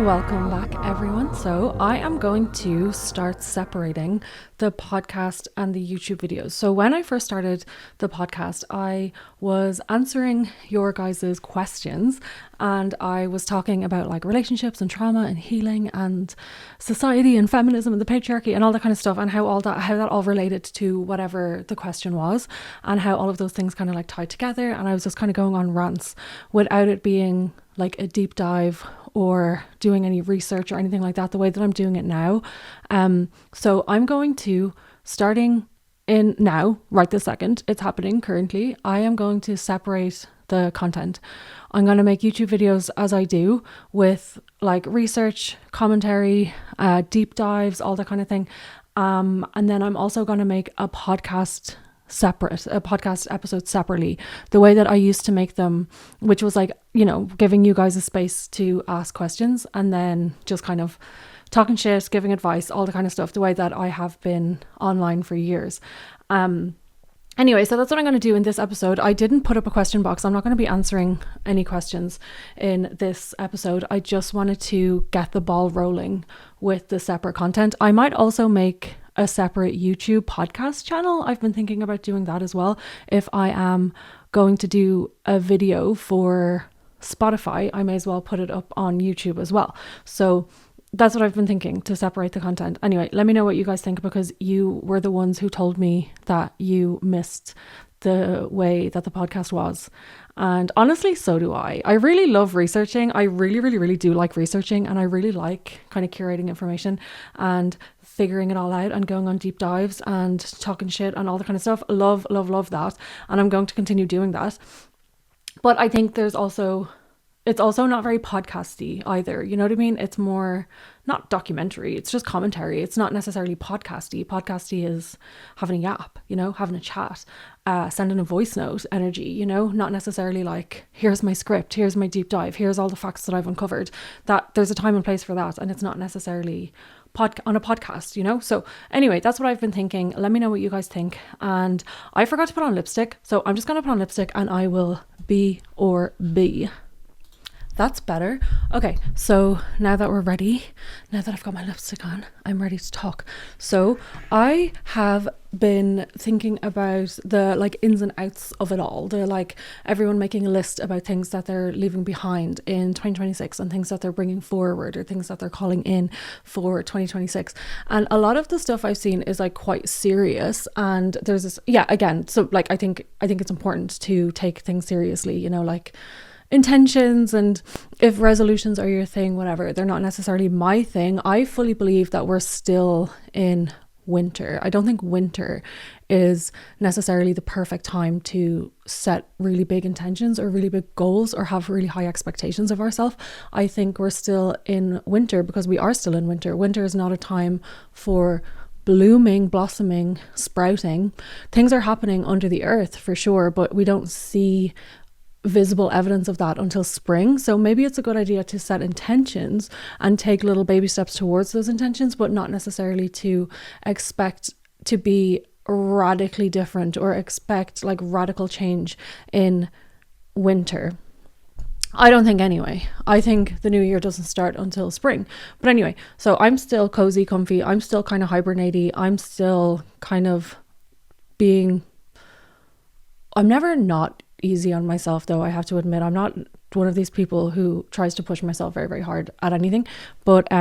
Welcome back, everyone. So I am going to start separating the podcast and the YouTube videos. So when I first started the podcast, I was answering your guys' questions and I was talking about like relationships and trauma and healing and society and feminism and the patriarchy and all that kind of stuff, and how that all related to whatever the question was, and how all of those things kind of like tied together. And I was just kind of going on rants without it being like a deep dive or doing any research or anything like that, the way that I'm doing it now. So I'm going to, starting in now, right this second, it's happening currently, I am going to separate the content. I'm going to make YouTube videos as I do, with like research, commentary, deep dives, all that kind of thing. And then I'm also going to make a podcast episode separately, the way that I used to make them, which was like, you know, giving you guys a space to ask questions and then just kind of talking shit, giving advice, all the kind of stuff, the way that I have been online for years. Anyway, so that's what I'm going to do in this episode. I didn't put up a question box. I'm not going to be answering any questions in this episode. I just wanted to get the ball rolling with the separate content. I might also make a separate YouTube podcast channel. I've been thinking about doing that as well. If I am going to do a video for Spotify, I may as well put it up on YouTube as well. So that's what I've been thinking, to separate the content. Anyway, let me know what you guys think, because you were the ones who told me that you missed the way that the podcast was. And honestly, so do I. I really love researching. I really do like researching, and I really like kind of curating information and figuring it all out and going on deep dives and talking shit and all that kind of stuff. Love that. And I'm going to continue doing that. But I think it's also not very podcasty either. You know what I mean? It's more not documentary. It's just commentary. It's not necessarily podcasty. Podcasty is having a yap, you know, having a chat, sending a voice note energy, you know, not necessarily like, here's my script, here's my deep dive, here's all the facts that I've uncovered. That there's a time and place for that. And it's not necessarily on a podcast, you know? So anyway, that's what I've been thinking. Let me know what you guys think. And I forgot to put on lipstick. So I'm just going to put on lipstick and I will be. That's better. Okay, so now that we're ready, now that I've got my lipstick on, I'm ready to talk. So I have been thinking about the like ins and outs of it all. They're like everyone making a list about things that they're leaving behind in 2026 and things that they're bringing forward or things that they're calling in for 2026. And a lot of the stuff I've seen is like quite serious. And there's this, again, so like I think it's important to take things seriously, you know, like intentions, and if resolutions are your thing, whatever, they're not necessarily my thing. I fully believe that we're still in winter. I don't think winter is necessarily the perfect time to set really big intentions or really big goals or have really high expectations of ourselves. I think we're still in winter because we are still in winter. Winter is not a time for blooming, blossoming, sprouting. Things are happening under the earth for sure, but we don't see visible evidence of that until spring. So maybe it's a good idea to set intentions and take little baby steps towards those intentions, but not necessarily to expect to be radically different or expect like radical change in winter. I don't think anyway. I think the new year doesn't start until spring. But anyway, so I'm still cozy, comfy. I'm still kind of hibernate-y. I'm still kind of I'm never not easy on myself, though. I have to admit, I'm not one of these people who tries to push myself very hard at anything, but I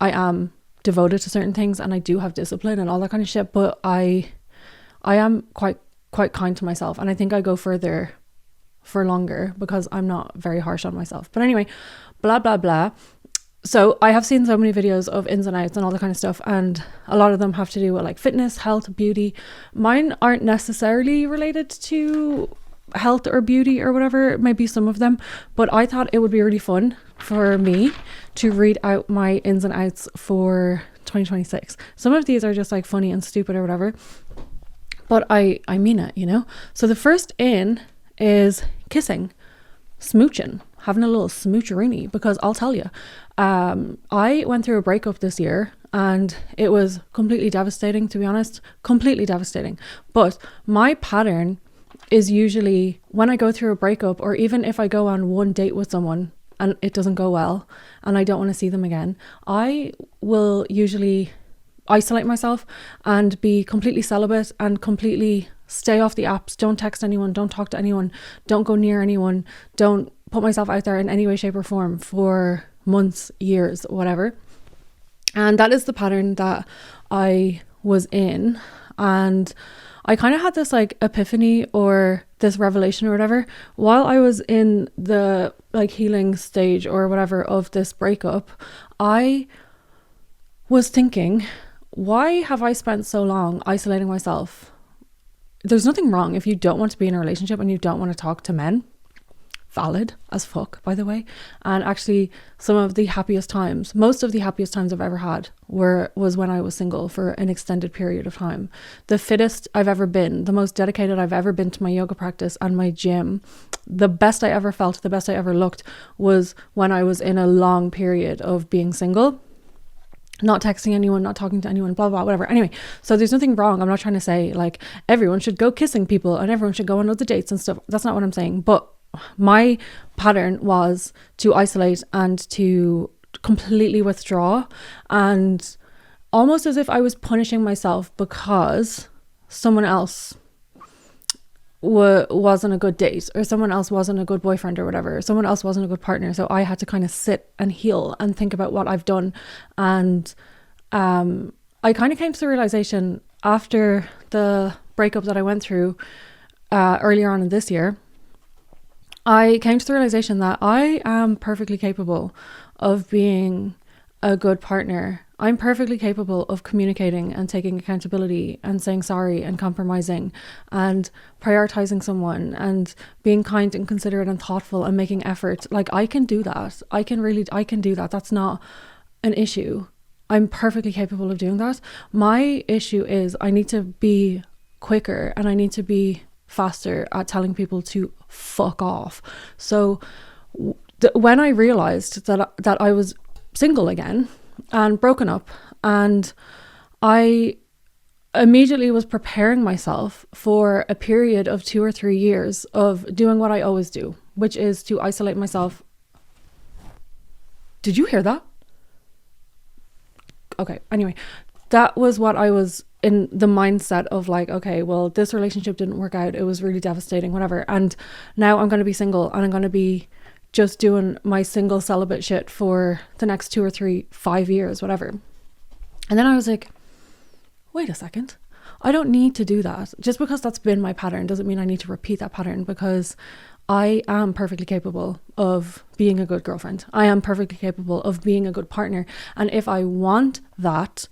am devoted to certain things and I do have discipline and all that kind of shit, but I am quite kind to myself, and I think I go further for longer because I'm not very harsh on myself. But anyway, blah blah blah. So I have seen so many videos of ins and outs and all that kind of stuff, and a lot of them have to do with like fitness, health, beauty. Mine aren't necessarily related to health or beauty or whatever, maybe some of them, but I thought it would be really fun for me to read out my ins and outs for 2026. Some of these are just like funny and stupid or whatever, but I mean it, you know. So the first in is kissing, smooching, having a little smoocherini, because I'll tell you, I went through a breakup this year and it was completely devastating, to be honest, completely devastating. But my pattern is usually when I go through a breakup, or even if I go on one date with someone and it doesn't go well and I don't want to see them again, I will usually isolate myself and be completely celibate and completely stay off the apps. Don't text anyone, don't talk to anyone, don't go near anyone, don't put myself out there in any way, shape or form for months, years, whatever. And that is the pattern that I was in. And I kind of had this like epiphany or this revelation or whatever while I was in the like healing stage or whatever of this breakup. I was thinking, why have I spent so long isolating myself? There's nothing wrong if you don't want to be in a relationship and you don't want to talk to men. Valid as fuck, by the way. And actually some of the happiest times, most of the happiest times I've ever had was when I was single for an extended period of time. The fittest I've ever been, the most dedicated I've ever been to my yoga practice and my gym, the best I ever felt, the best I ever looked was when I was in a long period of being single, not texting anyone, not talking to anyone, blah, blah, whatever. Anyway, so there's nothing wrong. I'm not trying to say like everyone should go kissing people and everyone should go on loads of dates and stuff. That's not what I'm saying. But my pattern was to isolate and to completely withdraw, and almost as if I was punishing myself because someone else wasn't a good date, or someone else wasn't a good boyfriend or whatever, someone else wasn't a good partner. So I had to kind of sit and heal and think about what I've done. And I kind of came to the realization after the breakup that I went through earlier on in this year. I came to the realization that I am perfectly capable of being a good partner. I'm perfectly capable of communicating and taking accountability and saying sorry and compromising and prioritizing someone and being kind and considerate and thoughtful and making effort. Like, I can do that. I can do that. That's not an issue. I'm perfectly capable of doing that. My issue is I need to be quicker and I need to be faster at telling people to fuck off. So when I realized that I was single again and broken up, and I immediately was preparing myself for a period of 2 or 3 years of doing what I always do, which is to isolate myself. Did you hear that? Okay, anyway, that was what I was in the mindset of, like, okay, well, this relationship didn't work out. It was really devastating, whatever. And now I'm going to be single and I'm going to be just doing my single celibate shit for the next 2 or 3, 5 years, whatever. And then I was like, wait a second. I don't need to do that. Just because that's been my pattern doesn't mean I need to repeat that pattern, because I am perfectly capable of being a good girlfriend. I am perfectly capable of being a good partner. And if I want that,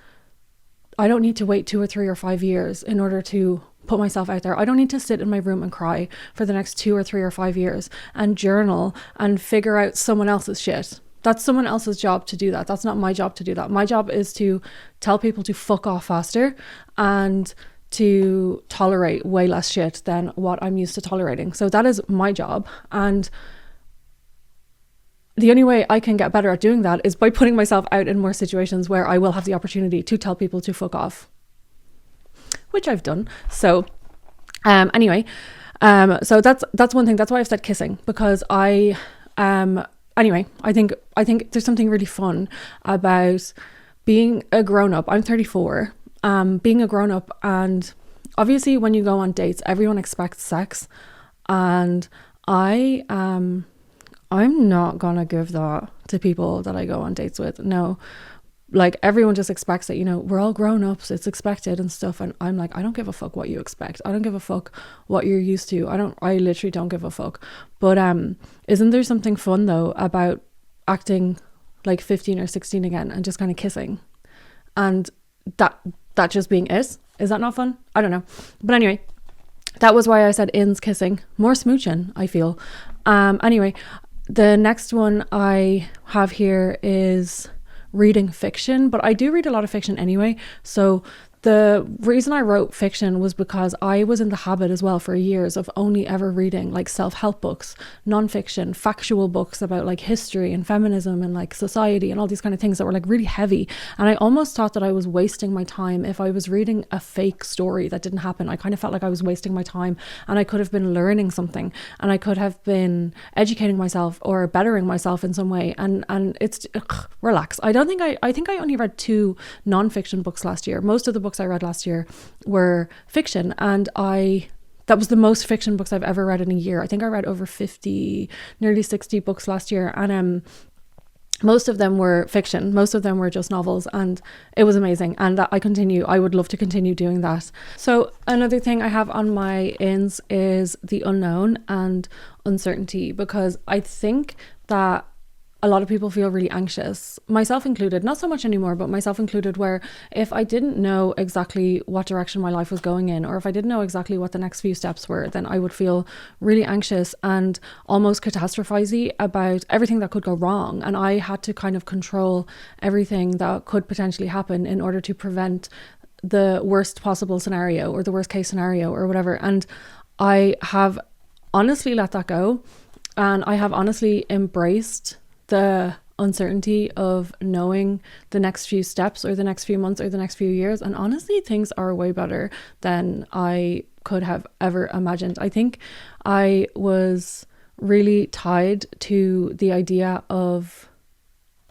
I don't need to wait 2 or 3 or 5 years in order to put myself out there. I don't need to sit in my room and cry for the next 2 or 3 or 5 years and journal and figure out someone else's shit. That's someone else's job to do that. That's not my job to do that. My job is to tell people to fuck off faster and to tolerate way less shit than what I'm used to tolerating. So that is my job. And the only way I can get better at doing that is by putting myself out in more situations where I will have the opportunity to tell people to fuck off, which I've done. So anyway, so that's one thing. That's why I've said kissing, because I think there's something really fun about being a grown-up. I'm 34, being a grown-up, and obviously when you go on dates, everyone expects sex, and I'm not gonna give that to people that I go on dates with. No, like, everyone just expects that, we're all grown-ups, it's expected and stuff. And I'm like, I don't give a fuck what you expect. I don't give a fuck what you're used to. I literally don't give a fuck. But isn't there something fun though about acting like 15 or 16 again and just kind of kissing, and that just being it? Is that not fun? I don't know. But anyway, that was why I said ins kissing, more smooching, I feel. Anyway, the next one I have here is reading fiction, but I do read a lot of fiction anyway. So the reason I wrote fiction was because I was in the habit as well for years of only ever reading like self-help books, non-fiction, factual books about like history and feminism and like society and all these kind of things that were like really heavy. And I almost thought that I was wasting my time if I was reading a fake story that didn't happen. I kind of felt like I was wasting my time, and I could have been learning something, and I could have been educating myself or bettering myself in some way. And it's relax. I think I only read 2 non-fiction books last year. Most of the books I read last year were fiction, and that was the most fiction books I've ever read in a year. I think I read over 50, nearly 60 books last year, and most of them were fiction. Most of them were just novels, and it was amazing. And I would love to continue doing that. So another thing I have on my ins is the unknown and uncertainty, because I think that a lot of people feel really anxious, myself included, not so much anymore, but myself included, where if I didn't know exactly what direction my life was going in, or if I didn't know exactly what the next few steps were, then I would feel really anxious and almost catastrophizing about everything that could go wrong. And I had to kind of control everything that could potentially happen in order to prevent the worst possible scenario or the worst case scenario or whatever. And I have honestly let that go, and I have honestly embraced the uncertainty of knowing the next few steps or the next few months or the next few years. And honestly, things are way better than I could have ever imagined. I think I was really tied to the idea of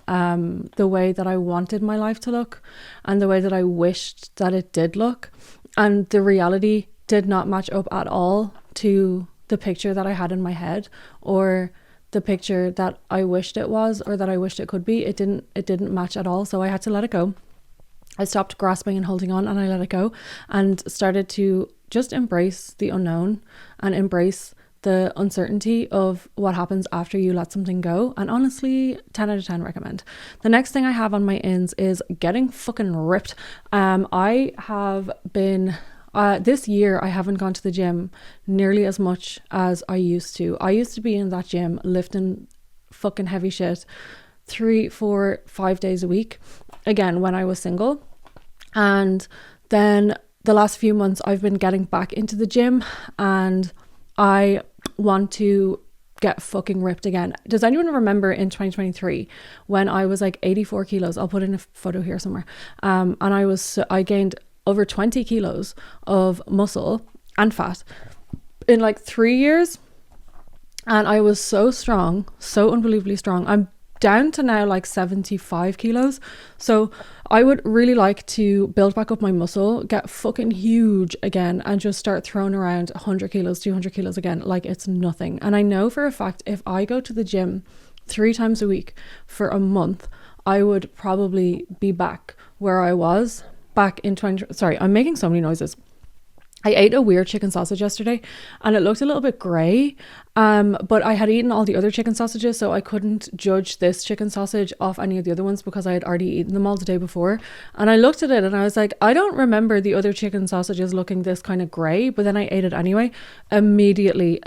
the way that I wanted my life to look and the way that I wished that it did look. And the reality did not match up at all to the picture that I had in my head, or the picture that I wished it was, or that I wished it could be. It didn't match at all. So I had to let it go. I stopped grasping and holding on, and I let it go and started to just embrace the unknown and embrace the uncertainty of what happens after you let something go. And honestly, 10 out of 10 recommend. The next thing I have on my ins is getting fucking ripped. I have been this year, I haven't gone to the gym nearly as much as I used to. I used to be in that gym lifting fucking heavy shit 3, 4, 5 days a week, again, when I was single. And then the last few months I've been getting back into the gym, and I want to get fucking ripped again. Does anyone remember in 2023 when I was like 84 kilos? I'll put in a photo here somewhere. And I gained over 20 kilos of muscle and fat in like 3 years. And I was so strong, so unbelievably strong. I'm down to now like 75 kilos. So I would really like to build back up my muscle, get fucking huge again, and just start throwing around 100 kilos, 200 kilos again, like it's nothing. And I know for a fact, if I go to the gym 3 times a week for a month, I would probably be back where I was back in sorry, I'm making so many noises. I ate a weird chicken sausage yesterday and it looked a little bit grey, but I had eaten all the other chicken sausages, so I couldn't judge this chicken sausage off any of the other ones because I had already eaten them all the day before. And I looked at it and I was like, I don't remember the other chicken sausages looking this kind of grey, but then I ate it anyway. Immediately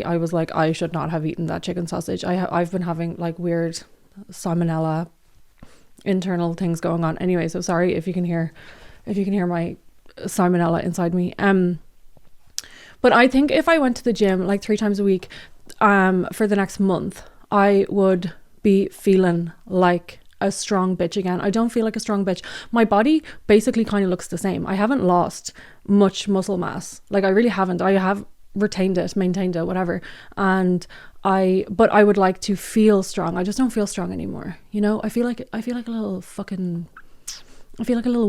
I was like, I should not have eaten that chicken sausage. I've been having like weird salmonella internal things going on anyway, so sorry if you can hear my salmonella inside me. But I think if I went to the gym like 3 times a week for the next month, I would be feeling like a strong bitch again. I don't feel like a strong bitch. My body basically kind of looks the same. I haven't lost much muscle mass, like I really haven't. I have retained it, maintained it, whatever. But I would like to feel strong. I just don't feel strong anymore. You know, I feel like a little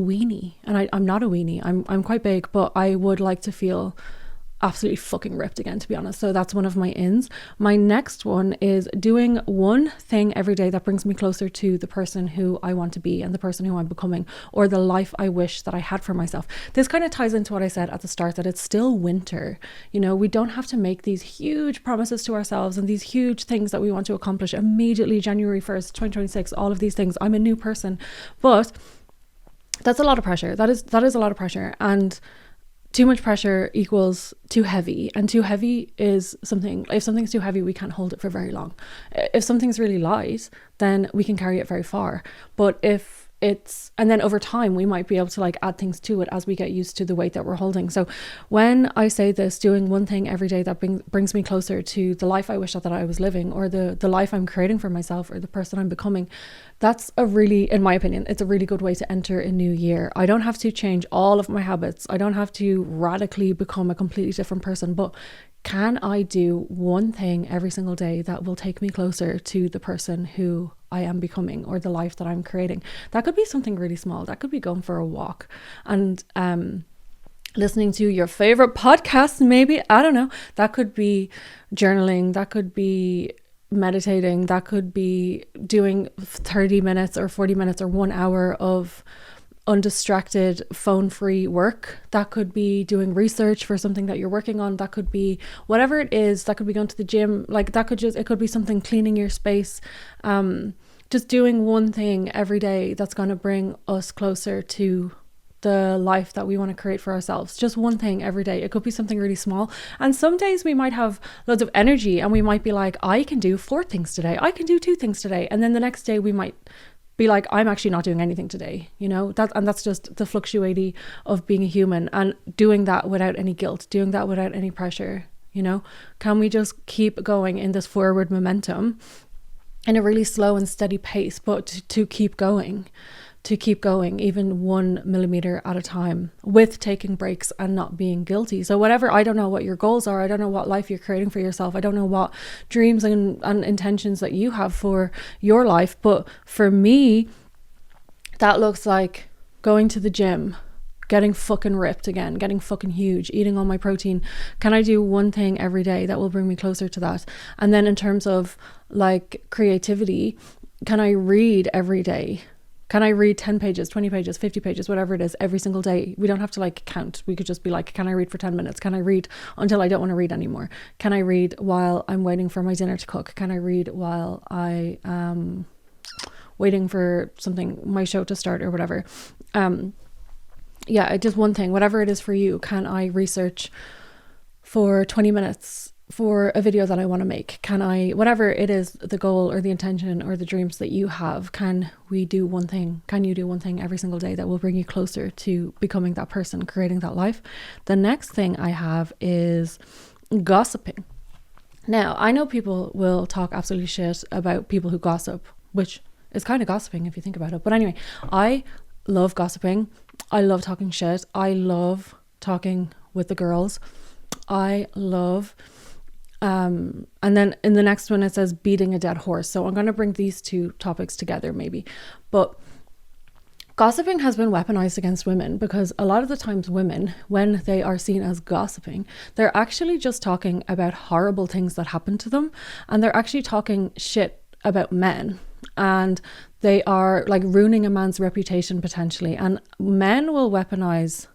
weenie, and I'm not a weenie. I'm quite big, but I would like to feel absolutely fucking ripped again, to be honest. So that's one of my ins. My next one is doing one thing every day that brings me closer to the person who I want to be and the person who I'm becoming, or the life I wish that I had for myself. This kind of ties into what I said at the start, that it's still winter. You know, we don't have to make these huge promises to ourselves and these huge things that we want to accomplish immediately. January 1st, 2026, all of these things. I'm a new person, but that's a lot of pressure. That is a lot of pressure, and too much pressure equals too heavy, and too heavy is something. If something's too heavy, we can't hold it for very long. If something's really light, then we can carry it very far. But if and then over time we might be able to like add things to it as we get used to the weight that we're holding. So when I say this, doing one thing every day that brings me closer to the life I wish that I was living, or the life I'm creating for myself, or the person I'm becoming, that's a really, in my opinion, it's a really good way to enter a new year. I don't have to change all of my habits. I don't have to radically become a completely different person, but can I do one thing every single day that will take me closer to the person who I am becoming, or the life that I'm creating? That could be something really small. That could be going for a walk and listening to your favorite podcast, maybe. I don't know. That could be journaling. That could be meditating. That could be doing 30 minutes or 40 minutes or 1 hour of undistracted phone-free work. That could be doing research for something that you're working on. That could be whatever it is. That could be going to the gym. Like that could it could be something, cleaning your space. Just doing one thing every day that's going to bring us closer to the life that we want to create for ourselves. Just one thing every day. It could be something really small. And some days we might have loads of energy and we might be like, I can do 4 things today. I can do 2 things today. And then the next day we might be like, I'm actually not doing anything today, you know. That's just the fluctuating of being a human, and doing that without any guilt, doing that without any pressure, you know. Can we just keep going in this forward momentum in a really slow and steady pace, but to keep going even 1 millimeter at a time, with taking breaks and not being guilty. So whatever, I don't know what your goals are. I don't know what life you're creating for yourself. I don't know what dreams and intentions that you have for your life. But for me, that looks like going to the gym, getting fucking ripped again, getting fucking huge, eating all my protein. Can I do one thing every day that will bring me closer to that? And then in terms of like creativity, can I read every day? Can I read 10 pages, 20 pages, 50 pages, whatever it is, every single day? We don't have to like count. We could just be like, can I read for 10 minutes? Can I read until I don't want to read anymore? Can I read while I'm waiting for my dinner to cook? Can I read while I am waiting for my show to start or whatever? Yeah, just one thing, whatever it is for you. Can I research for 20 minutes for a video that I want to make? Can I, whatever it is, the goal or the intention or the dreams that you have, can we do one thing? Can you do one thing every single day that will bring you closer to becoming that person, creating that life? The next thing I have is gossiping. Now, I know people will talk absolutely shit about people who gossip, which is kind of gossiping if you think about it. But anyway, I love gossiping. I love talking shit. I love talking with the girls. I love and then in the next one it says beating a dead horse. So I'm going to bring these 2 topics together maybe. But gossiping has been weaponized against women, because a lot of the times women, when they are seen as gossiping, they're actually just talking about horrible things that happen to them, and they're actually talking shit about men, and they are like ruining a man's reputation potentially. And men will weaponize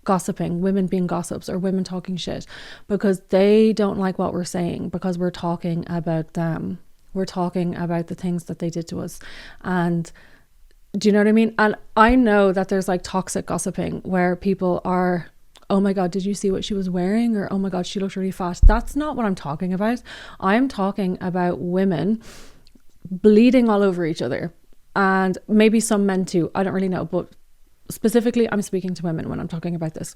gossiping, women being gossips or women talking shit, because they don't like what we're saying, because we're talking about them. We're talking about the things that they did to us. And do you know what I mean? And I know that there's like toxic gossiping where people are, oh my God, did you see what she was wearing? Or, oh my God, she looked really fat. That's not what I'm talking about. I'm talking about women bleeding all over each other, and maybe some men too. I don't really know, but specifically I'm speaking to women when I'm talking about this.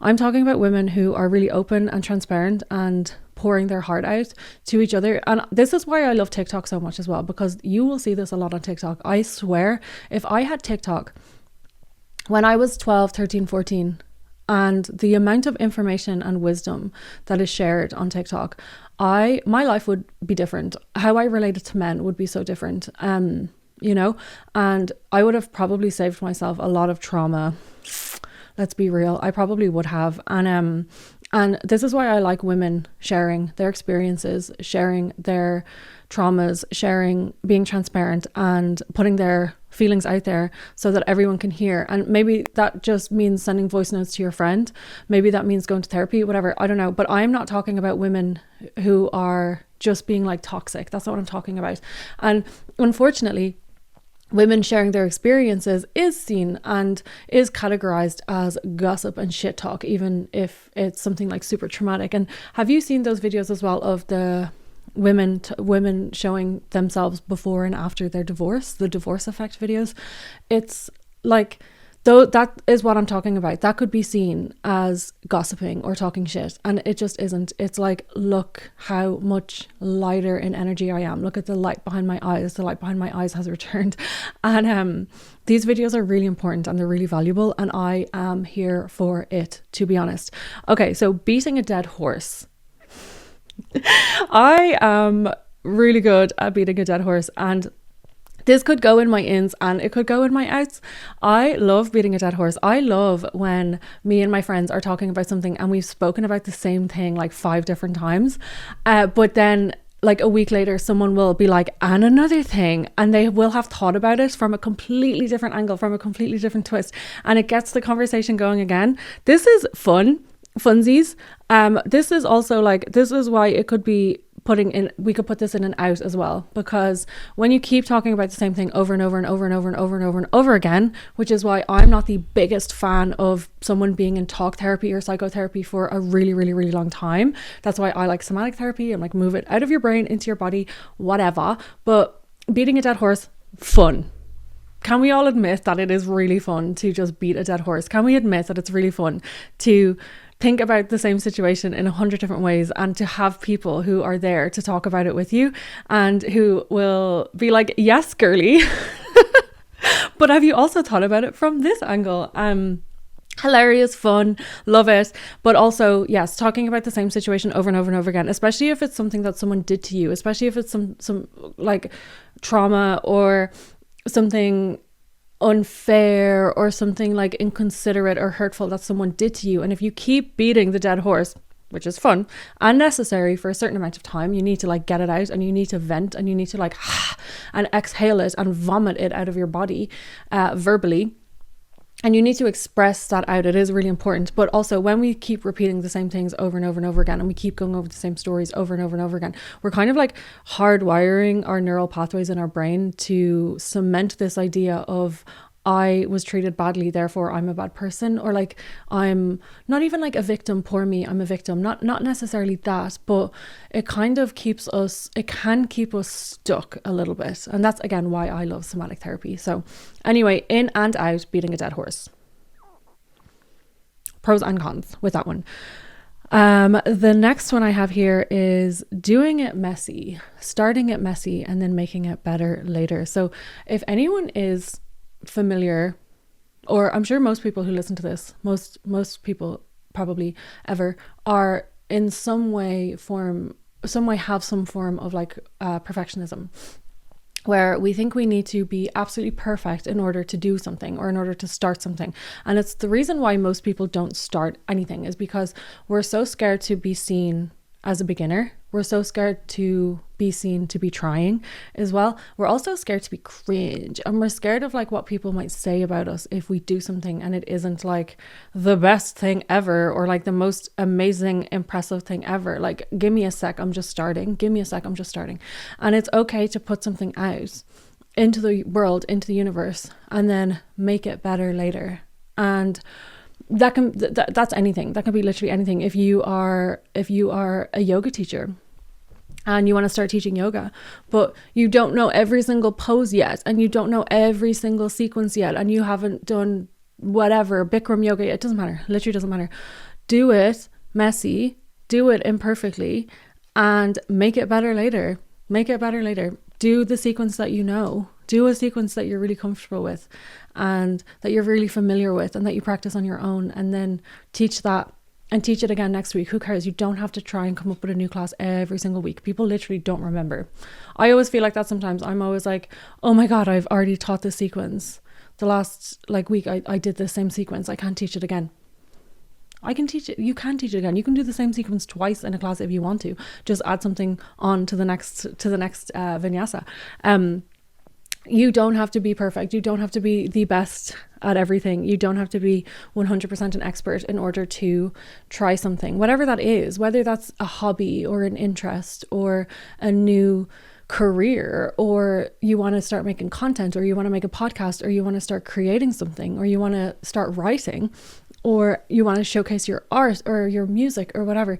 I'm talking about women who are really open and transparent and pouring their heart out to each other. And this is why I love TikTok so much as well, because you will see this a lot on TikTok. I swear, if I had TikTok when I was 12, 13, 14, and the amount of information and wisdom that is shared on TikTok, my life would be different. How I related to men would be so different. You know, and I would have probably saved myself a lot of trauma. Let's be real. I probably would have. And this is why I like women sharing their experiences, sharing their traumas, being transparent and putting their feelings out there so that everyone can hear. And maybe that just means sending voice notes to your friend. Maybe that means going to therapy, whatever. I don't know. But I'm not talking about women who are just being like toxic. That's not what I'm talking about. And unfortunately, women sharing their experiences is seen and is categorized as gossip and shit talk, even if it's something like super traumatic. And have you seen those videos as well of the women showing themselves before and after their divorce, the divorce effect videos. It's like, though, that is what I'm talking about. That could be seen as gossiping or talking shit, and it just isn't. It's like, look how much lighter in energy I am. Look at the light behind my eyes. The light behind my eyes has returned. And these videos are really important and they're really valuable, and I am here for it, to be honest. Okay, so beating a dead horse. I am really good at beating a dead horse, and this could go in my ins and it could go in my outs. I love beating a dead horse. I love when me and my friends are talking about something and we've spoken about the same thing like 5 different times. But then like a week later, someone will be like, and another thing, and they will have thought about it from a completely different angle, from a completely different twist. And it gets the conversation going again. This is funsies. This is also like, this is why it could be we could put this in an out as well, because when you keep talking about the same thing over and over and over and over and over and over and over again, which is why I'm not the biggest fan of someone being in talk therapy or psychotherapy for a really, really, really long time. That's why I like somatic therapy. I'm like, move it out of your brain into your body, whatever. But beating a dead horse, fun. Can we all admit that it is really fun to just beat a dead horse? Can we admit that it's really fun to think about the same situation in 100 different ways, and to have people who are there to talk about it with you and who will be like, yes, girly, but have you also thought about it from this angle? Hilarious, fun, love it. But also, yes, talking about the same situation over and over and over again, especially if it's something that someone did to you, especially if it's some like trauma or something unfair or something like inconsiderate or hurtful that someone did to you. And if you keep beating the dead horse, which is fun and necessary for a certain amount of time, you need to like get it out, and you need to vent, and you need to like and exhale it and vomit it out of your body verbally. And you need to express that out. It is really important. But also, when we keep repeating the same things over and over and over again, and we keep going over the same stories over and over and over again, we're kind of like hardwiring our neural pathways in our brain to cement this idea of, I was treated badly, therefore I'm a bad person, or like, I'm not even like a victim, poor me, I'm a victim. Not necessarily that, but it kind of it can keep us stuck a little bit. And that's again why I love somatic therapy. So anyway, in and out, beating a dead horse. Pros and cons with that one. The next one I have here is doing it messy, starting it messy, and then making it better later. So if anyone is familiar, or I'm sure most people who listen to this, most people probably ever, are in some way have some form of like perfectionism, where we think we need to be absolutely perfect in order to do something or in order to start something. And it's the reason why most people don't start anything, is because we're so scared to be seen as a beginner. We're so scared to be seen to be trying as well. We're also scared to be cringe, and we're scared of like what people might say about us if we do something and it isn't like the best thing ever, or like the most amazing, impressive thing ever. Like, give me a sec, I'm just starting. Give me a sec, I'm just starting. And it's okay to put something out into the world, into the universe, and then make it better later. And that's anything. That can be literally anything. If you are a yoga teacher and you want to start teaching yoga, but you don't know every single pose yet, and you don't know every single sequence yet, and you haven't done whatever Bikram yoga, it doesn't matter. Literally doesn't matter. Do it messy, do it imperfectly, and make it better later. Make it better later. Do the sequence that you know. Do a sequence that you're really comfortable with and that you're really familiar with and that you practice on your own, and then teach that and teach it again next week. Who cares? You don't have to try and come up with a new class every single week. People literally don't remember. I always feel like that sometimes. I'm always like, oh my God, I've already taught this sequence. The last week I did the same sequence. I can't teach it again. I can teach it. You can teach it again. You can do the same sequence twice in a class if you want to. Just add something on to the next vinyasa. You don't have to be perfect. You don't have to be the best at everything. You don't have to be 100% an expert in order to try something, whatever that is, whether that's a hobby or an interest or a new career, or you want to start making content, or you want to make a podcast, or you want to start creating something, or you want to start writing, or you want to showcase your art or your music or whatever.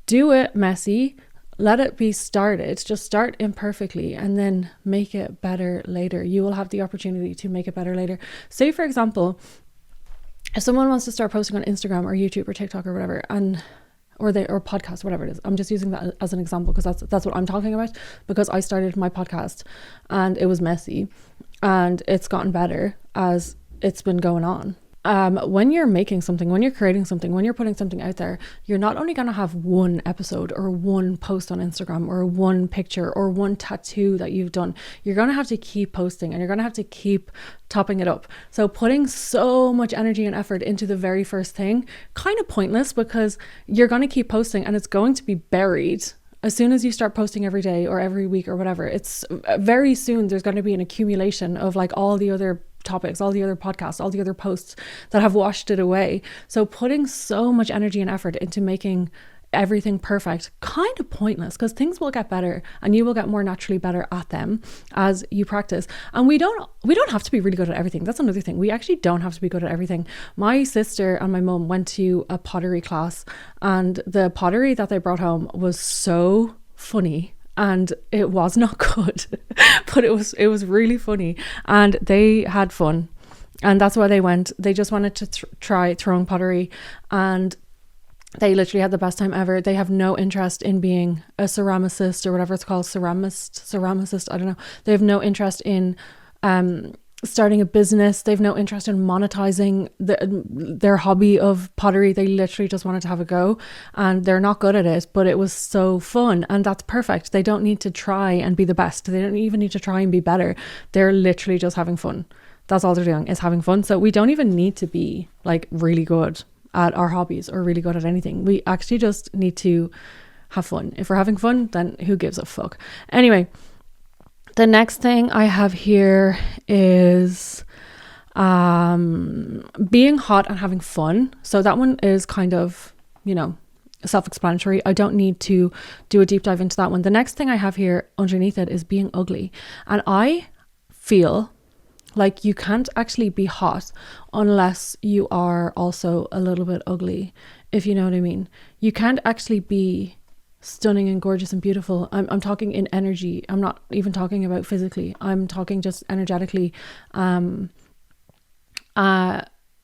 Do it messy, let it be started. Just start imperfectly and then make it better later. You will have the opportunity to make it better later. Say, for example, if someone wants to start posting on Instagram or YouTube or TikTok or whatever, or podcast, whatever it is. I'm just using that as an example because that's what I'm talking about, because I started my podcast and it was messy and it's gotten better as it's been going on. When you're making something, when you're creating something, when you're putting something out there, you're not only going to have one episode or one post on Instagram or one picture or one tattoo that you've done. You're going to have to keep posting and you're going to have to keep topping it up. So putting so much energy and effort into the very first thing, kind of pointless, because you're going to keep posting and it's going to be buried. As soon as you start posting every day or every week or whatever, it's very soon there's going to be an accumulation of like all the other topics, all the other podcasts, all the other posts that have washed it away. So putting so much energy and effort into making everything perfect, kind of pointless, because things will get better and you will get more naturally better at them as you practice. And we don't have to be really good at everything. That's another thing. We actually don't have to be good at everything. My sister and my mum went to a pottery class and the pottery that they brought home was so funny. And it was not good, but it was really funny and they had fun. And that's why they went. They just wanted to try throwing pottery and they literally had the best time ever. They have no interest in being a ceramicist or whatever it's called, ceramicist, I don't know. They have no interest in starting a business. They've no interest in monetizing their hobby of pottery. They literally just wanted to have a go and they're not good at it, but it was so fun and that's perfect. They don't need to try and be the best. They don't even need to try and be better. They're literally just having fun. That's all they're doing, is having fun. So we don't even need to be like really good at our hobbies or really good at anything. We actually just need to have fun. If we're having fun, then who gives a fuck? Anyway, the next thing I have here is being hot and having fun. So that one is kind of, self-explanatory. I don't need to do a deep dive into that one. The next thing I have here underneath it is being ugly. And I feel like you can't actually be hot unless you are also a little bit ugly, if you know what I mean. You can't actually be stunning and gorgeous and beautiful. I'm talking in energy. I'm not even talking about physically. I'm talking just energetically.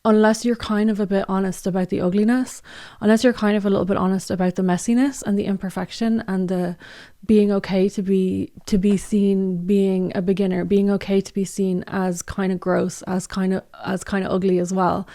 Unless you're kind of a bit honest about the ugliness, unless you're kind of a little bit honest about the messiness and the imperfection and the being okay to be seen being a beginner, being okay to be seen as kind of gross, as kind of ugly as well,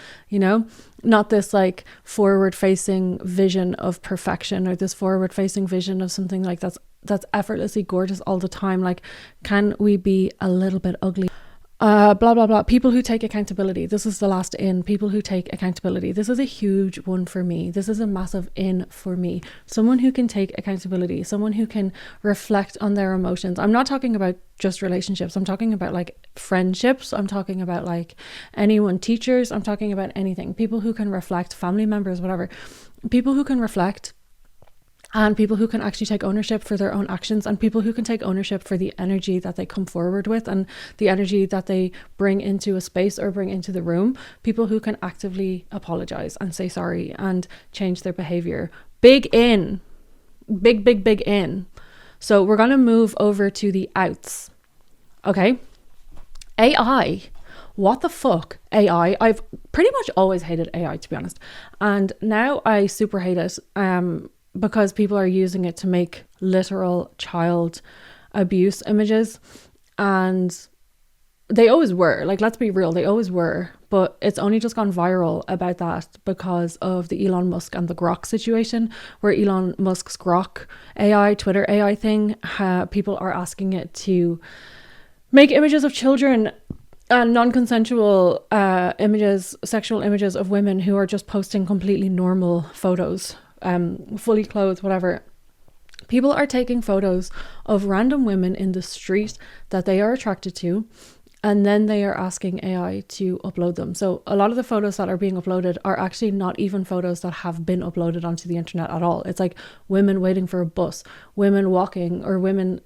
not this like forward facing vision of perfection or this forward facing vision of something like that's effortlessly gorgeous all the time. Like, can we be a little bit ugly? Blah, blah, blah. People who take accountability. This is the last in. People who take accountability. This is a huge one for me. This is a massive in for me. Someone who can take accountability. Someone who can reflect on their emotions. I'm not talking about just relationships. I'm talking about like friendships. I'm talking about like anyone, teachers. I'm talking about anything. People who can reflect, family members, whatever. People who can reflect. And people who can actually take ownership for their own actions, and people who can take ownership for the energy that they come forward with and the energy that they bring into a space or bring into the room. People who can actively apologize and say sorry and change their behavior. Big in. Big in. So we're going to move over to the outs. Okay. AI. What the fuck? AI. I've pretty much always hated AI, to be honest. And now I super hate it. Because people are using it to make literal child abuse images, and they always were, like, let's be real, they always were, but it's only just gone viral about that because of the Elon Musk and the Grok situation, where Elon Musk's Grok AI, Twitter AI thing, people are asking it to make images of children and non-consensual images, sexual images of women who are just posting completely normal photos, fully clothed, whatever. People are taking photos of random women in the street that they are attracted to, and then they are asking AI to upload them. So a lot of the photos that are being uploaded are actually not even photos that have been uploaded onto the internet at all. It's like women waiting for a bus, women walking, or women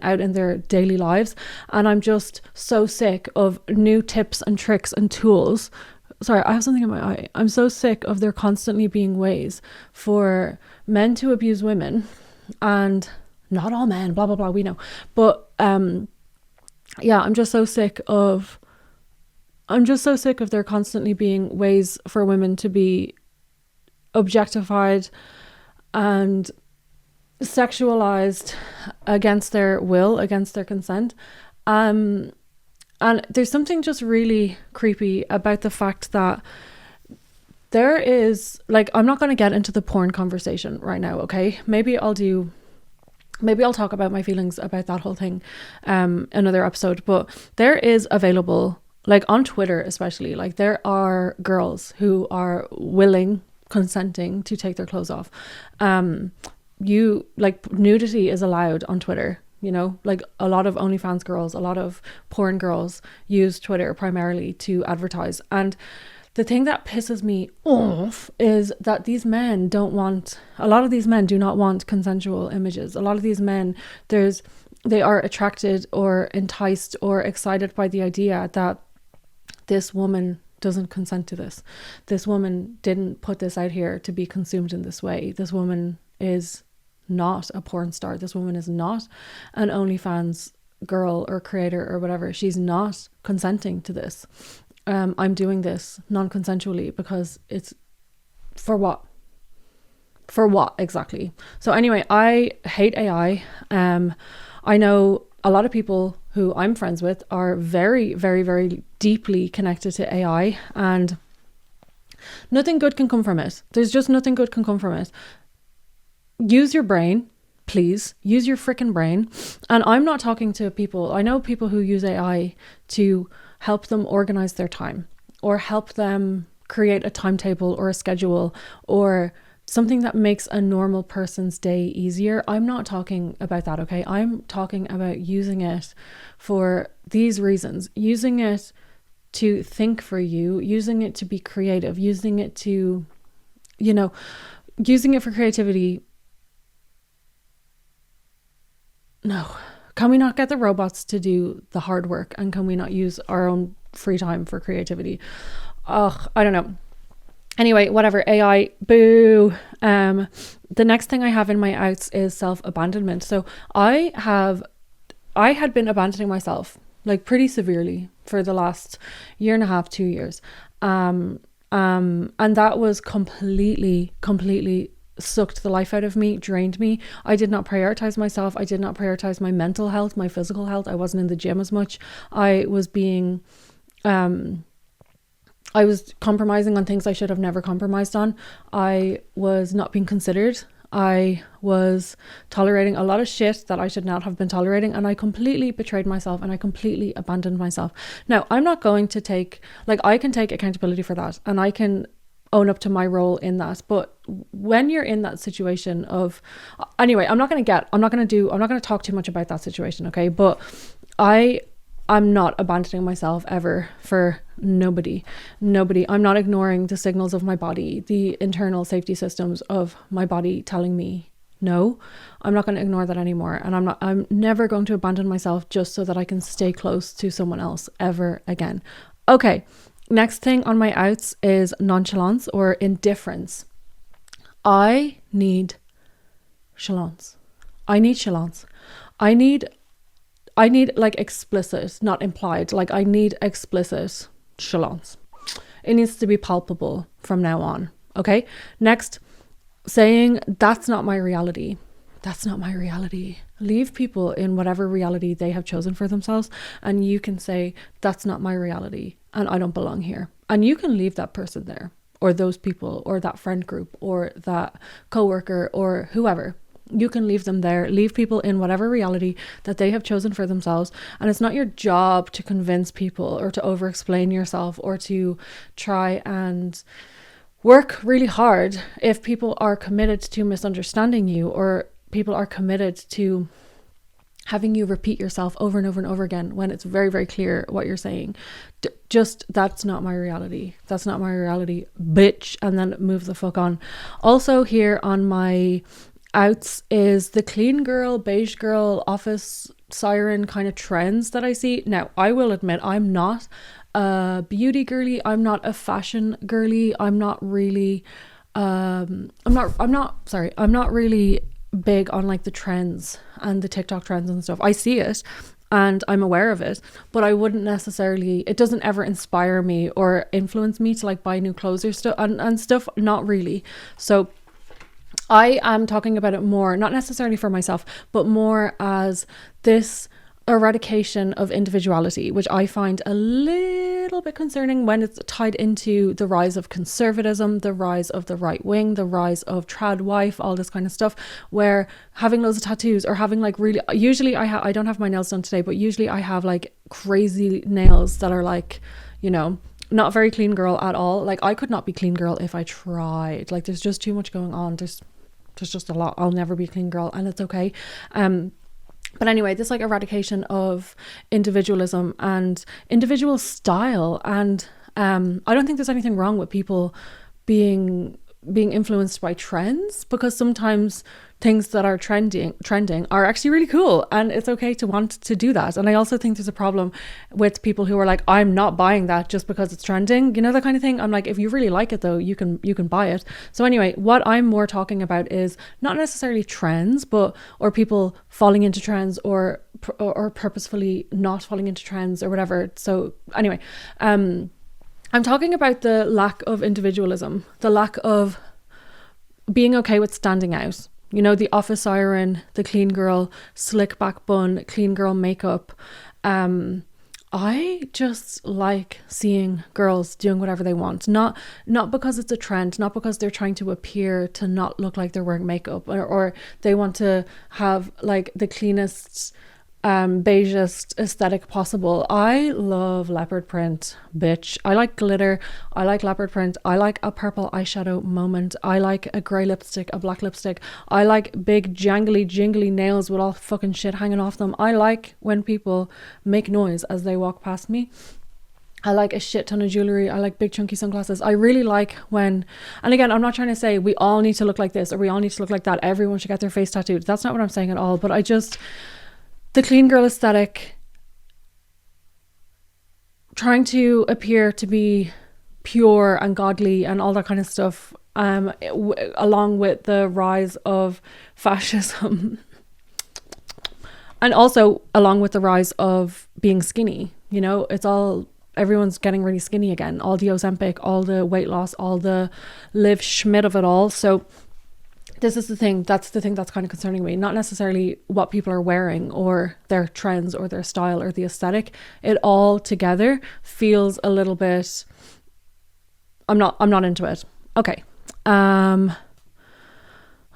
out in their daily lives. And I'm just so sick of new tips and tricks and tools. Sorry, I have something in my eye. I'm so sick of there constantly being ways for men to abuse women And not all men, blah, blah, blah, we know. But yeah, I'm just so sick of there constantly being ways for women to be objectified and sexualized against their will, against their consent. And there's something just really creepy about the fact that there is, like, I'm not going to get into the porn conversation right now, okay? Maybe I'll talk about my feelings about that whole thing another episode. But there is available, like on Twitter especially, like there are girls who are willing, consenting to take their clothes off. You, like, nudity is allowed on Twitter, you know, like a lot of OnlyFans girls, a lot of porn girls use Twitter primarily to advertise. And the thing that pisses me off is that a lot of these men do not want consensual images. A lot of these men, they are attracted or enticed or excited by the idea that this woman doesn't consent to this. This woman didn't put this out here to be consumed in this way. This woman is not a porn star. This woman is not an OnlyFans girl or creator or whatever. She's not consenting to this. I'm doing this non-consensually because it's for what? For what exactly? So anyway, I hate AI. I know a lot of people who I'm friends with are very, very, very deeply connected to AI, and nothing good can come from it. There's just nothing good can come from it. Use your brain, please. Use your freaking brain. And I'm not talking to people. I know people who use AI to help them organize their time or help them create a timetable or a schedule or something that makes a normal person's day easier. I'm not talking about that, okay? I'm talking about using it for these reasons. Using it to think for you, using it to be creative, using it to, using it for creativity. No. Can we not get the robots to do the hard work? And can we not use our own free time for creativity? Ugh, I don't know. Anyway, whatever. AI, boo. The next thing I have in my outs is self-abandonment. So I had been abandoning myself like pretty severely for the last year and a half, 2 years. And that was completely sucked the life out of me, drained me. I did not prioritize myself. I did not prioritize my mental health, my physical health. I wasn't in the gym as much. I was compromising on things I should have never compromised on. I was not being considered. I was tolerating a lot of shit that I should not have been tolerating, and I completely betrayed myself and I completely abandoned myself. Now, I'm not going to I can take accountability for that and I can own up to my role in that. But when you're in that situation anyway, I'm not going to talk too much about that situation, okay? But I'm not abandoning myself ever for nobody. I'm not ignoring the signals of my body, the internal safety systems of my body telling me no. I'm not going to ignore that anymore. And I'm never going to abandon myself just so that I can stay close to someone else ever again. Okay. Next thing on my outs is nonchalance or indifference. I need chalance. I need like explicit, not implied. Like I need explicit chalance. It needs to be palpable from now on. Okay. Next, saying that's not my reality. That's not my reality. Leave people in whatever reality they have chosen for themselves. And you can say, that's not my reality and I don't belong here. And you can leave that person there or those people or that friend group or that coworker or whoever. You can leave them there. Leave people in whatever reality that they have chosen for themselves. And it's not your job to convince people or to over-explain yourself or to try and work really hard if people are committed to misunderstanding you or people are committed to having you repeat yourself over and over and over again when it's very, very clear what you're saying. Just, that's not my reality. That's not my reality, bitch. And then move the fuck on. Also here on my outs is the clean girl, beige girl, office siren kind of trends that I see. Now, I will admit I'm not a beauty girly. I'm not a fashion girly. I'm not really big on like the trends and the TikTok trends and stuff. I see it and I'm aware of it, but I wouldn't necessarily, it doesn't ever inspire me or influence me to like buy new clothes or stuff and stuff. Not really. So I am talking about it more, not necessarily for myself, but more as this eradication of individuality, which I find a little bit concerning when it's tied into the rise of conservatism, the rise of the right wing, the rise of trad wife, all this kind of stuff, where having loads of tattoos or having like really, usually I don't have my nails done today, but usually I have like crazy nails that are like, you know, not very clean girl at all. Like I could not be clean girl if I tried. Like there's just too much going on. There's just a lot. I'll never be a clean girl and it's okay. But anyway, this like eradication of individualism and individual style. And I don't think there's anything wrong with people being influenced by trends, because sometimes things that are trending are actually really cool, and it's okay to want to do that. And I also think there's a problem with people who are like, I'm not buying that just because it's trending, you know, that kind of thing. I'm like, if you really like it though, you can buy it. So anyway, what I'm more talking about is not necessarily trends, but or people falling into trends or purposefully not falling into trends or whatever. So anyway, I'm talking about the lack of individualism, the lack of being okay with standing out. You know, the office siren, the clean girl, slick back bun, clean girl makeup. I just like seeing girls doing whatever they want. Not because it's a trend, not because they're trying to appear to not look like they're wearing makeup or they want to have like the cleanest, beigest aesthetic possible. I love leopard print, bitch. I like glitter. I like leopard print. I like a purple eyeshadow moment. I like a grey lipstick, a black lipstick. I like big jangly jingly nails with all fucking shit hanging off them. I like when people make noise as they walk past me. I like a shit ton of jewelry. I like big chunky sunglasses. I really like when, and again, I'm not trying to say we all need to look like this or we all need to look like that. Everyone should get their face tattooed. That's not what I'm saying at all. But the clean girl aesthetic, trying to appear to be pure and godly and all that kind of stuff, along with the rise of fascism and also along with the rise of being skinny. You know, everyone's getting really skinny again, all the Ozempic, all the weight loss, all the Liv Schmidt of it all. So this is that's the thing that's kind of concerning me, not necessarily what people are wearing or their trends or their style or the aesthetic. It all together feels a little bit, I'm not into it. Okay.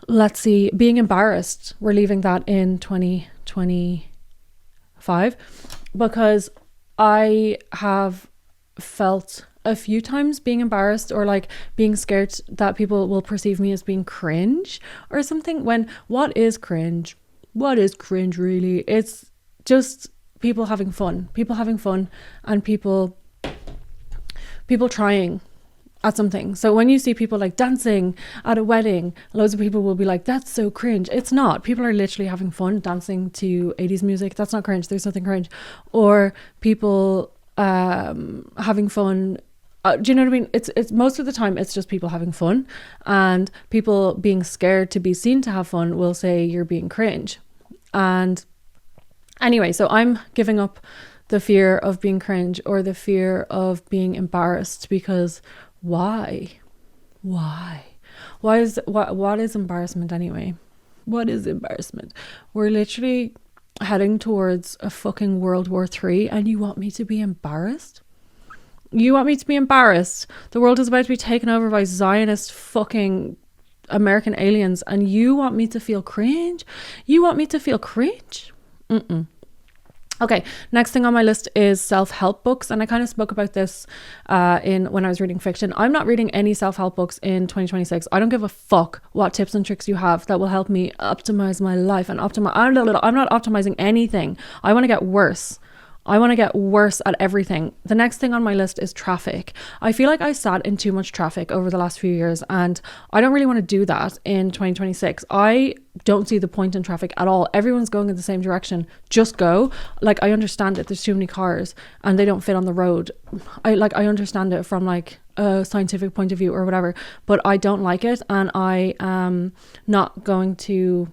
Let's see, being embarrassed. We're leaving that in 2025 because I have felt a few times being embarrassed or like being scared that people will perceive me as being cringe or something. When what is cringe really? It's just people having fun and people trying at something. So when you see people like dancing at a wedding, loads of people will be like, that's so cringe. It's not. People are literally having fun dancing to 80s music. That's not cringe. There's nothing cringe. Or people having fun. Do you know what I mean? It's most of the time it's just people having fun, and people being scared to be seen to have fun will say you're being cringe. And anyway, so I'm giving up the fear of being cringe or the fear of being embarrassed, because what is embarrassment anyway? What is embarrassment? We're literally heading towards a fucking World War III and you want me to be embarrassed? You want me to be embarrassed? The world is about to be taken over by Zionist fucking American aliens and you want me to feel cringe? You want me to feel cringe? Okay, next thing on my list is self-help books, and I kind of spoke about this when I was reading fiction. I'm not reading any self-help books in 2026. I don't give a fuck what tips and tricks you have that will help me optimize my life and I'm not optimizing anything. I want to get worse. I want to get worse at everything. The next thing on my list is traffic. I feel like I sat in too much traffic over the last few years and I don't really want to do that in 2026. I don't see the point in traffic at all. Everyone's going in the same direction. Just go. Like, I understand it. There's too many cars and they don't fit on the road. I understand it from like a scientific point of view or whatever, but I don't like it and I am not going to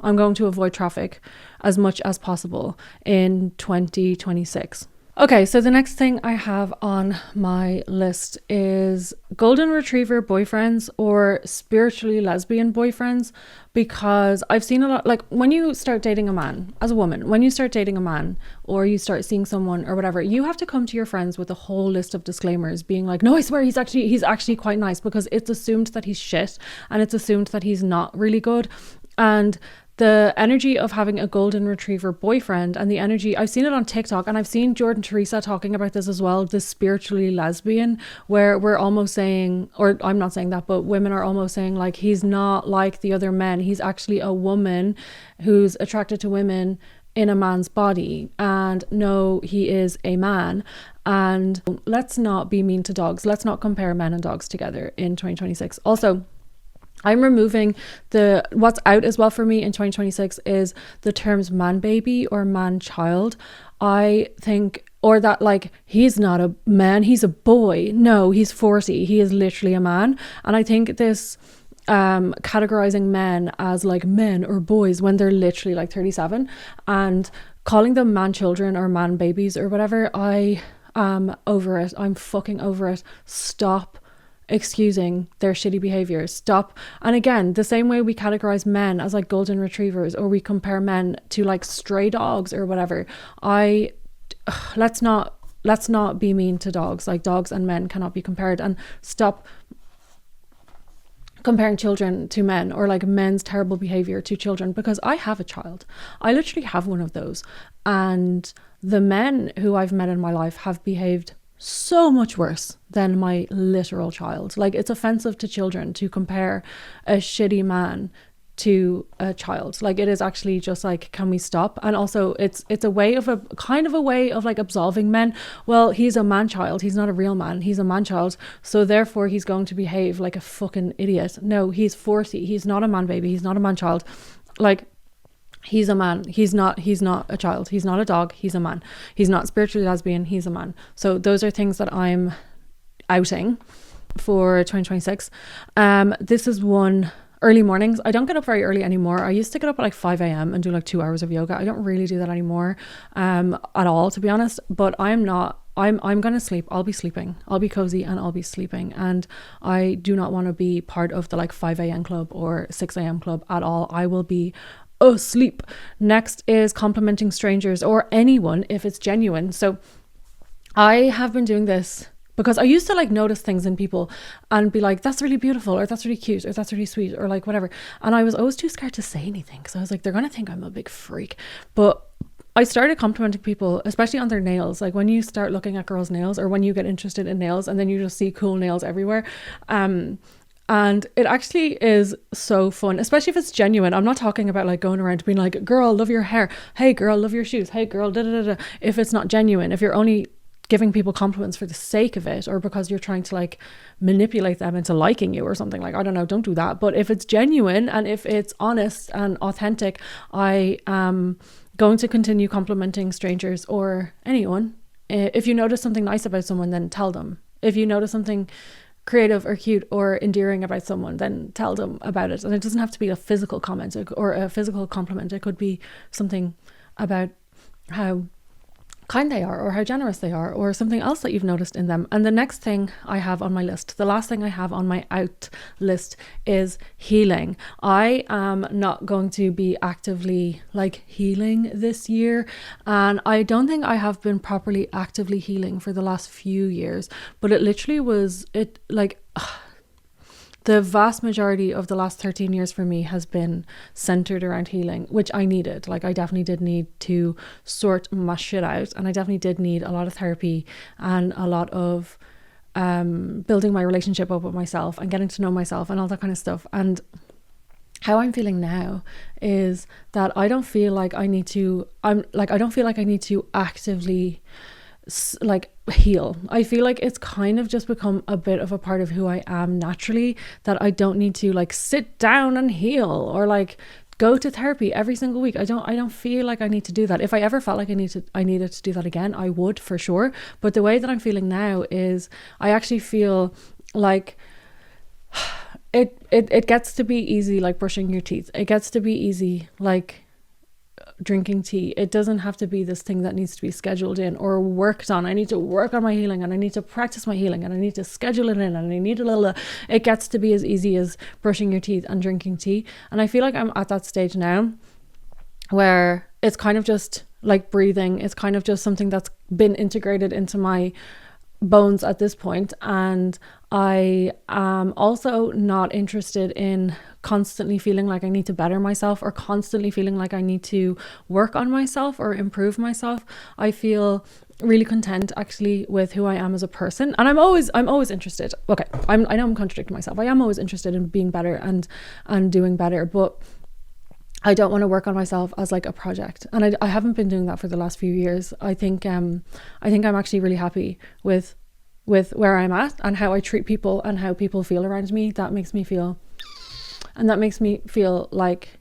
I'm going to avoid traffic as much as possible in 2026. Okay, so the next thing I have on my list is golden retriever boyfriends or spiritually lesbian boyfriends, because I've seen a lot, like when you start dating a man as a woman, when you start dating a man or you start seeing someone or whatever, you have to come to your friends with a whole list of disclaimers being like, no, I swear he's actually quite nice, because it's assumed that he's shit and it's assumed that he's not really good. And the energy of having a golden retriever boyfriend, and the energy, I've seen it on TikTok, and I've seen Jordan Teresa talking about this as well, this spiritually lesbian, where we're almost saying, or I'm not saying that, but women are almost saying like, he's not like the other men. He's actually a woman who's attracted to women in a man's body, and no, he is a man. And let's not be mean to dogs. Let's not compare men and dogs together in 2026. Also, I'm removing what's out as well for me in 2026 is the terms man baby or man child. I think, or that like, he's not a man, he's a boy. No, he's 40. He is literally a man. And I think this categorizing men as like men or boys when they're literally like 37 and calling them man children or man babies or whatever, I am over it. I'm fucking over it. Stop excusing their shitty behavior. Stop. And again, the same way we categorize men as like golden retrievers, or we compare men to like stray dogs or whatever, let's not be mean to dogs. Like, dogs and men cannot be compared, and stop comparing children to men, or like men's terrible behavior to children, because I have a child. I literally have one of those, and the men who I've met in my life have behaved so much worse than my literal child. Like, it's offensive to children to compare a shitty man to a child. Like, it is actually just like, can we stop? And also it's a way of a kind of a way of like absolving men. Well, he's a man child, he's not a real man, he's a man child, so therefore he's going to behave like a fucking idiot. No, he's 40, he's not a man baby, he's not a man child. Like, he's a man. He's not a child. He's not a dog. He's a man. He's not spiritually lesbian. He's a man. So those are things that I'm outing for 2026. This is one. Early mornings. I don't get up very early anymore. I used to get up at like 5 a.m. and do like 2 hours of yoga. I don't really do that anymore at all, to be honest. But I'm going to sleep. I'll be sleeping. I'll be cozy and I'll be sleeping. And I do not want to be part of the like 5 a.m. club or 6 a.m. club at all. I will be asleep. Next is complimenting strangers or anyone if it's genuine. So I have been doing this because I used to like notice things in people and be like, that's really beautiful, or that's really cute, or that's really sweet, or like whatever. And I was always too scared to say anything, because I was like, they're going to think I'm a big freak. But I started complimenting people, especially on their nails. Like, when you start looking at girls' nails, or when you get interested in nails and then you just see cool nails everywhere, and it actually is so fun, especially if it's genuine. I'm not talking about like going around being like, girl, love your hair. Hey, girl, love your shoes. Hey, girl, da da da. If it's not genuine, if you're only giving people compliments for the sake of it, or because you're trying to like manipulate them into liking you or something, like, I don't know, don't do that. But if it's genuine and if it's honest and authentic, I am going to continue complimenting strangers or anyone. If you notice something nice about someone, then tell them. If you notice something creative or cute or endearing about someone, then tell them about it. And it doesn't have to be a physical comment or a physical compliment. It could be something about how kind they are, or how generous they are, or something else that you've noticed in them. And the next thing I have on my list, the last thing I have on my out list, is healing. I am not going to be actively like healing this year, and I don't think I have been properly actively healing for the last few years, but it literally was the vast majority of the last 13 years for me has been centered around healing, which I needed. Like, I definitely did need to sort my shit out, and I definitely did need a lot of therapy and a lot of building my relationship up with myself and getting to know myself and all that kind of stuff. And how I'm feeling now is that I don't feel like I need to actively like heal. I feel like it's kind of just become a bit of a part of who I am naturally, that I don't need to like sit down and heal or like go to therapy every single week. I don't feel like I need to do that. If I ever felt like I needed to do that again, I would, for sure. But the way that I'm feeling now is I actually feel like it gets to be easy, like brushing your teeth. It gets to be easy, like drinking tea. It doesn't have to be this thing that needs to be scheduled in or worked on. I need to work on my healing, and I need to practice my healing, and I need to schedule it in, and I need a little. It gets to be as easy as brushing your teeth and drinking tea. And I feel like I'm at that stage now where it's kind of just like breathing. It's kind of just something that's been integrated into my bones at this point. And I am also not interested in constantly feeling like I need to better myself, or constantly feeling like I need to work on myself or improve myself. I feel really content actually with who I am as a person, and I'm always interested. Okay, I know I'm contradicting myself. I am always interested in being better and doing better, but I don't want to work on myself as like a project. And I haven't been doing that for the last few years. I think I'm actually really happy with where I'm at and how I treat people and how people feel around me. That makes me feel like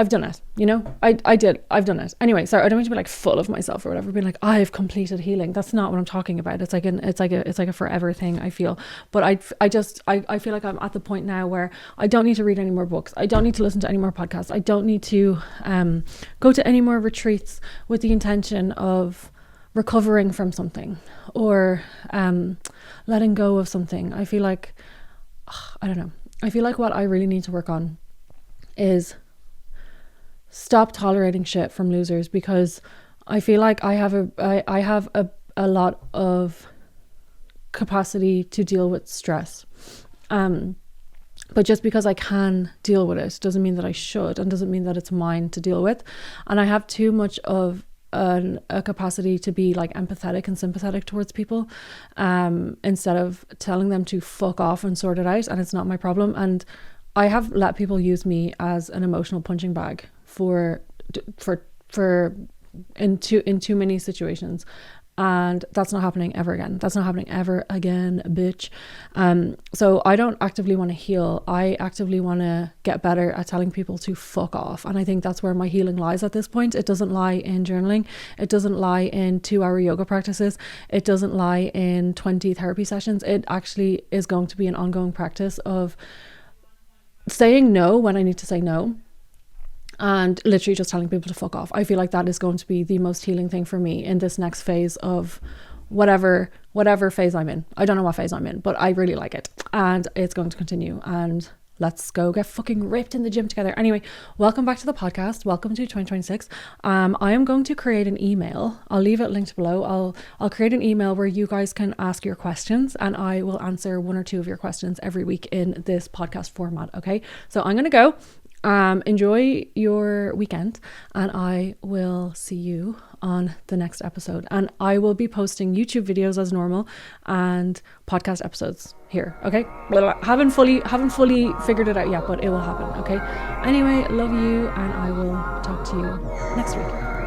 I've done it, you know. I've done it. Anyway, sorry, I don't want to be like full of myself or whatever, being like I've completed healing. That's not what I'm talking about. It's like a forever thing, I feel. But I feel like I'm at the point now where I don't need to read any more books. I don't need to listen to any more podcasts. I don't need to go to any more retreats with the intention of recovering from something or letting go of something. I feel like I don't know. I feel like what I really need to work on is stop tolerating shit from losers, because I feel like I have a lot of capacity to deal with stress. But just because I can deal with it doesn't mean that I should, and doesn't mean that it's mine to deal with. And I have too much of a capacity to be like empathetic and sympathetic towards people, instead of telling them to fuck off and sort it out, and it's not my problem. And I have let people use me as an emotional punching bag in too many situations, and that's not happening ever again. That's not happening ever again, bitch. So I don't actively want to heal. I actively want to get better at telling people to fuck off. And I think that's where my healing lies at this point. It doesn't lie in journaling. It doesn't lie in 2-hour yoga practices. It doesn't lie in 20 therapy sessions. It actually is going to be an ongoing practice of saying no when I need to say no, and literally just telling people to fuck off. I feel like that is going to be the most healing thing for me in this next phase of whatever phase I'm in. I don't know what phase I'm in, but I really like it, and it's going to continue. And let's go get fucking ripped in the gym together. Anyway, welcome back to the podcast. Welcome to 2026. I am going to create an email. I'll leave it linked below. I'll create an email where you guys can ask your questions, and I will answer 1 or 2 of your questions every week in this podcast format. Okay, so I'm gonna go. Enjoy your weekend, and I will see you on the next episode. And I will be posting YouTube videos as normal and podcast episodes here. Okay, haven't fully figured it out yet, but it will happen. Okay, anyway, love you, and I will talk to you next week.